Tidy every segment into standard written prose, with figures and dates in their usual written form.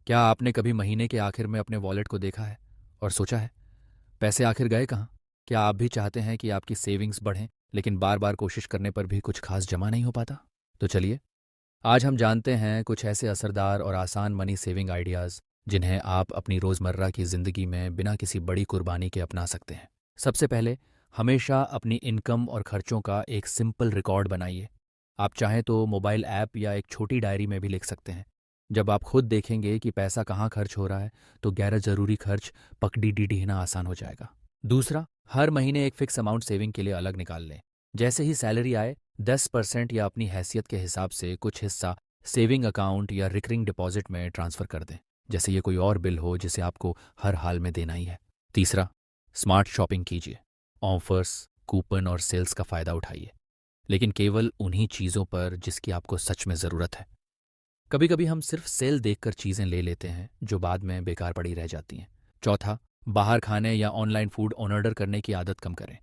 क्या आपने कभी महीने के आखिर में अपने वॉलेट को देखा है और सोचा है पैसे आखिर गए कहाँ? क्या आप भी चाहते हैं कि आपकी सेविंग्स बढ़ें, लेकिन बार बार कोशिश करने पर भी कुछ खास जमा नहीं हो पाता? तो चलिए, आज हम जानते हैं कुछ ऐसे असरदार और आसान मनी सेविंग आइडियाज़ जिन्हें आप अपनी रोज़मर्रा की ज़िंदगी में बिना किसी बड़ी कुर्बानी के अपना सकते हैं। सबसे पहले, हमेशा अपनी इनकम और खर्चों का एक सिंपल रिकॉर्ड बनाइए। आप चाहें तो मोबाइल ऐप या एक छोटी डायरी में भी लिख सकते हैं। जब आप खुद देखेंगे कि पैसा कहाँ खर्च हो रहा है, तो गैर ज़रूरी खर्च पकड़ी ढीढ़ना आसान हो जाएगा। दूसरा, हर महीने एक फिक्स अमाउंट सेविंग के लिए अलग निकाल लें। जैसे ही सैलरी आए, 10% या अपनी हैसियत के हिसाब से कुछ हिस्सा सेविंग अकाउंट या रिकरिंग डिपॉजिट में ट्रांसफ़र कर दें, जैसे ये कोई और बिल हो जिसे आपको हर हाल में देना ही है। तीसरा, स्मार्ट शॉपिंग कीजिए। ऑफर्स, कूपन और सेल्स का फ़ायदा उठाइए, लेकिन केवल उन्हीं चीज़ों पर जिसकी आपको सच में ज़रूरत है। कभी कभी हम सिर्फ सेल देखकर चीज़ें ले लेते हैं जो बाद में बेकार पड़ी रह जाती हैं। चौथा, बाहर खाने या ऑनलाइन फूड ऑर्डर करने की आदत कम करें।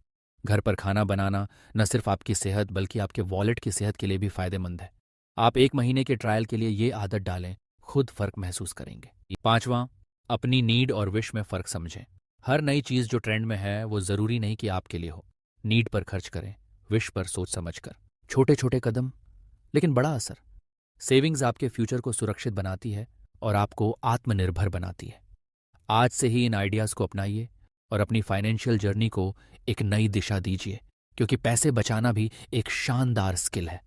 घर पर खाना बनाना न सिर्फ आपकी सेहत बल्कि आपके वॉलेट की सेहत के लिए भी फायदेमंद है। आप एक महीने के ट्रायल के लिए ये आदत डालें, खुद फर्क महसूस करेंगे। पांचवां, अपनी नीड और विश में फ़र्क समझें। हर नई चीज़ जो ट्रेंड में है वो ज़रूरी नहीं कि आपके लिए हो। नीड पर खर्च करें, विश पर सोच समझ कर। छोटे छोटे कदम, लेकिन बड़ा असर। सेविंग्स आपके फ्यूचर को सुरक्षित बनाती है और आपको आत्मनिर्भर बनाती है। आज से ही इन आइडियाज़ को अपनाइए और अपनी फाइनेंशियल जर्नी को एक नई दिशा दीजिए, क्योंकि पैसे बचाना भी एक शानदार स्किल है।